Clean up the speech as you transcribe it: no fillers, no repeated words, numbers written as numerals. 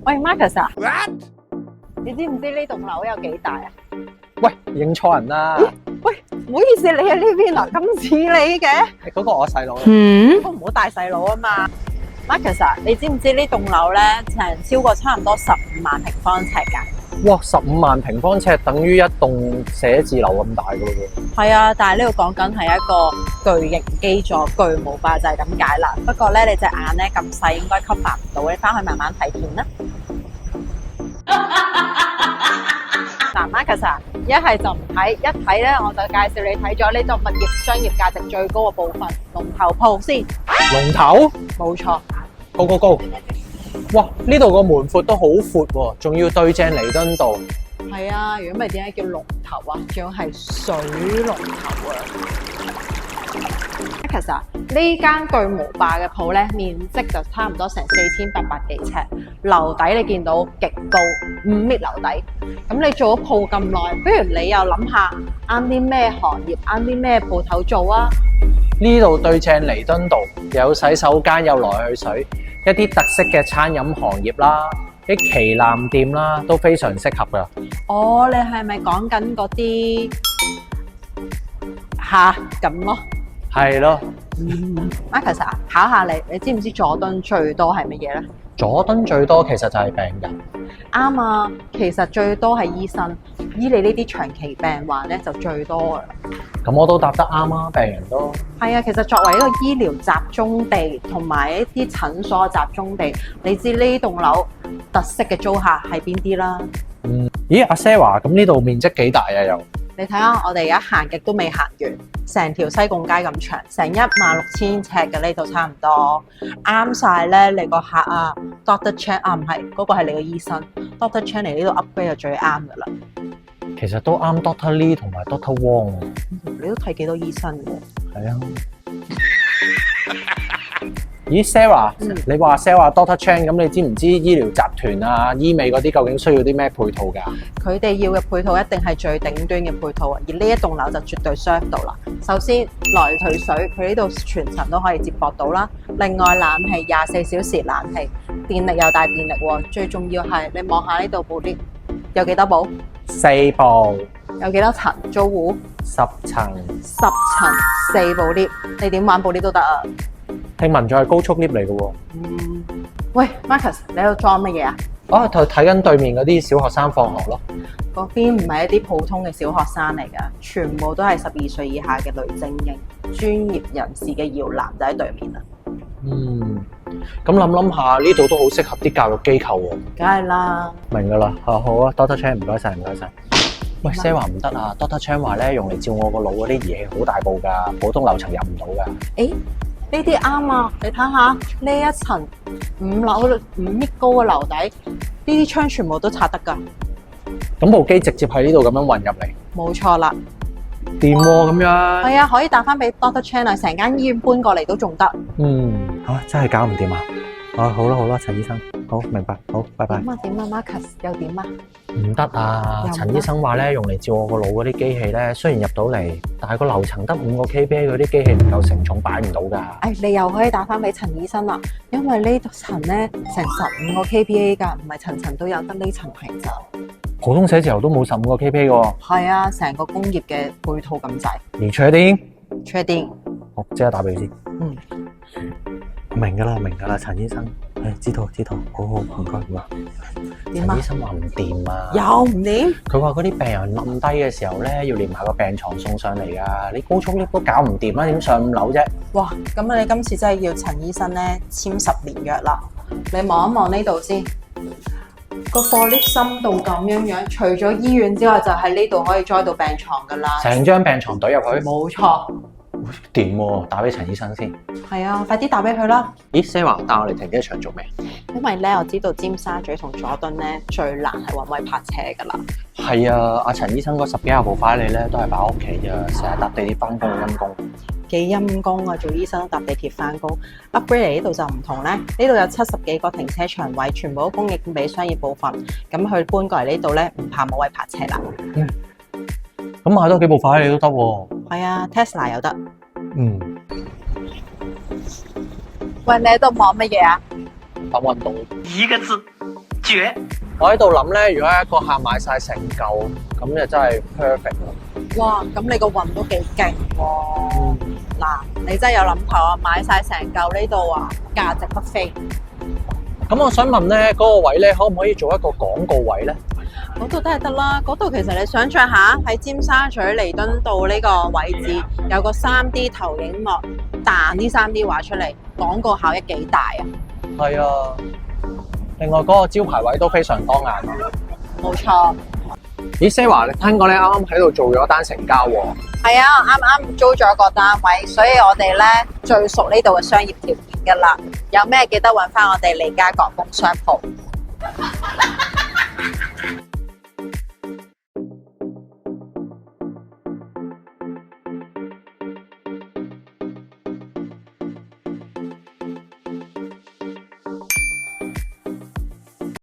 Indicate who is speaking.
Speaker 1: 喂，Marcus 啊，你知唔知呢棟樓有幾大啊？
Speaker 2: 喂，認錯人啦！
Speaker 1: 喂，唔好意思，你喺呢邊啊，咁似你嘅。
Speaker 2: 嗰個我細佬。
Speaker 1: 都唔好帶細佬啊嘛。Marcus 啊，你知唔知呢棟樓咧超過差唔多15萬平方尺㗎？
Speaker 2: 哇，15萬平方尺等於一棟寫字樓咁大㗎咯喎。
Speaker 1: 係啊，但係呢度講緊係一個巨型基座，巨無霸就係咁解啦。不過咧，你隻眼咧咁細，應該吸發唔到，你翻去慢慢睇片啦。嗱，Marcus 啊，一係就唔睇，一睇咧我就介紹你睇咗呢棟物業商業價值最高嘅部分——龍頭鋪先。
Speaker 2: 龍頭？
Speaker 1: 冇錯。
Speaker 2: 高！哇！呢度個門闊都好闊喎，仲要對正彌敦道。
Speaker 1: 係啊，如果唔係點解叫龍頭啊？仲要係水龍頭啊！其實呢間巨無霸嘅鋪咧，面積就差唔多成4800幾尺，樓底你見到極高，5米樓底。咁你做咗鋪咁耐，不如你又諗下啱啲咩行業，啱啲咩鋪頭做啊？
Speaker 2: 呢度對正彌敦道，有洗手間，有來去水，一啲特色嘅餐飲行業啦，啲旗艦店啦，都非常適合噶。
Speaker 1: 哦，你係咪講緊嗰啲嚇咁咯？
Speaker 2: 係咯。
Speaker 1: Marcus 啊，考下你，你知唔知佐敦最多係乜嘢咧？
Speaker 2: 佐敦最多其實就係病人。
Speaker 1: 啱啊，其實最多係醫生，醫你呢啲長期病患咧就最多噶啦。
Speaker 2: 咁我都答得啱啊，病人都
Speaker 1: 係啊，其實作為一個醫療集中地同埋一啲診所集中地，你知呢棟樓特色嘅租客係邊啲啦？
Speaker 2: 咦，阿 Sarah，咁呢度面積幾大啊？又
Speaker 1: 你睇下，我哋而家行極都未行完，成條西貢街咁長，成16000尺嘅呢度差唔多，啱晒咧你個客啊 ，Doctor Chan 啊，唔係嗰個係你個醫生 ，Doctor Chan 嚟呢度 upgrade 就最啱噶啦。
Speaker 2: 其實都啱 Doctor Lee 同埋 Doctor Wong。
Speaker 1: 你都睇幾多醫生喎？
Speaker 2: 係啊。咦 ，Sarah，你話 Sarah Doctor Chan，咁你知唔知醫療集團啊、醫美嗰啲究竟需要啲咩配套㗎？
Speaker 1: 佢哋要嘅配套一定係最頂端嘅配套啊，而呢一棟樓就絕對 serve 到啦。首先來退水，佢呢度全層都可以接駁到啦。另外冷氣24小時冷氣，電力又大電力喎。最重要係你望下呢度部 lift 有幾多部
Speaker 2: ？4部。
Speaker 1: 有幾多層租戶
Speaker 2: ？10層。
Speaker 1: 10層4部 lift，你點玩部 lift 都得啊！
Speaker 2: 聽聞仲係高速 lift 嚟嘅喎。
Speaker 1: 喂 ，Marcus，你喺度裝乜嘢啊？
Speaker 2: 啊，睇緊對面嗰啲小學生放學咯。
Speaker 1: 嗰邊唔係一啲普通嘅小學生嚟㗎，全部都係12歲以下嘅女精英，專業人士嘅搖籃就喺對面啦。
Speaker 2: 咁諗下呢度都好適合啲教育機構喎。
Speaker 1: 梗係啦。
Speaker 2: 明㗎啦，好啊 ，Doctor Chan，唔該晒，唔該晒。喂 ，Sarah 唔得啊 ，Doctor Chan 話咧用嚟照我個腦嗰啲儀器好大部㗎，普通樓層入唔到㗎。
Speaker 1: 誒，呢啲啱啊！你睇下呢一層5米高嘅樓底，呢啲窗全部都拆得㗎。
Speaker 2: 咁部機直接喺呢度咁樣運入嚟。
Speaker 1: 冇錯啦。
Speaker 2: 掂喎咁樣。
Speaker 1: 係啊，可以打翻俾 Doctor Chan 啊，成間醫院搬過嚟都仲得。
Speaker 2: 真係搞唔掂啊！好啦，陳醫生，好明白，好，拜拜。
Speaker 1: 點啊 ，Marcus 又點啊？
Speaker 2: 唔得啊！陳醫生話咧，用嚟照我個腦嗰啲機器咧，雖然入到嚟，但係個樓層得5個 kPa 嗰啲機器唔夠承重，擺唔到㗎。
Speaker 1: 你又可以打翻俾陳醫生啦，因為呢層咧成15個 kPa 㗎，唔係層層都有，得呢層係咋。
Speaker 2: 普通寫字樓都冇15個 kPa 喎。
Speaker 1: 係啊，成個工業嘅配套咁滯。
Speaker 2: 你確定？
Speaker 1: 確定。
Speaker 2: 好，即刻打俾佢先。明㗎啦，陳醫生。知道，好，唔該。
Speaker 1: 點啊？
Speaker 2: 陳醫生話唔掂啊。
Speaker 1: 又唔掂？
Speaker 2: 佢話嗰啲病人冧低嘅時候咧，要連埋個病床送上嚟㗎。你高速 lift 都搞唔掂啦，點上5樓啫？
Speaker 1: 哇！咁你今次真係要陳醫生咧簽10年約啦。你望一望呢度先，個貨 lift 深度咁樣，除咗醫院之外，就喺呢度可以載到病床㗎啦。
Speaker 2: 成張病床懟入去？
Speaker 1: 冇錯。
Speaker 2: 掂喎，打俾陳醫生先。
Speaker 1: 係啊，快啲打俾佢啦。
Speaker 2: 咦 ，Sarah 帶我嚟停機場做咩？
Speaker 1: 因為咧，我知道尖沙咀同佐敦咧最難係揾位泊車㗎啦。
Speaker 2: 係啊，阿陳醫生嗰10幾廿部快你咧都係擺屋企咋，成日搭地鐵翻工陰公。
Speaker 1: 幾陰公啊！做醫生都搭地鐵翻工。Upgrade 嚟呢度就唔同咧，呢度有70幾個停車場位，全部都供應俾商業部分。咁佢搬過嚟呢度咧，唔怕冇位泊車啦。
Speaker 2: 咁買多幾部快你都得喎。
Speaker 1: 係啊 ，Tesla 又得。
Speaker 3: 喂，你喺度望乜嘢啊？
Speaker 2: 打運動。
Speaker 4: 1個字，
Speaker 3: 絕。
Speaker 2: 我喺度諗咧，如果一個客買晒成嚿，咁就真係 perfect 啦。
Speaker 1: 哇！咁你個運都幾勁喎。嗱，你真係有諗頭啊！買晒成嚿呢度啊，價值不菲。
Speaker 2: 咁我想問咧，嗰個位咧，可唔可以做一個廣告位咧？
Speaker 1: 嗰度都係得啦，嗰度其實你想象下喺尖沙咀彌敦道呢個位置有個 3D 投影幕彈啲 3D 畫出嚟，廣告效益幾大啊！
Speaker 2: 係啊，另外嗰個招牌位都非常當眼啊！
Speaker 1: 冇錯，
Speaker 2: 咦，Sarah，你聽講你啱啱喺度做咗單成交喎？
Speaker 1: 係啊，啱啱租咗個單位，所以我哋咧最熟呢度嘅商業條件噶啦。有咩記得揾翻我哋利嘉港豐商鋪。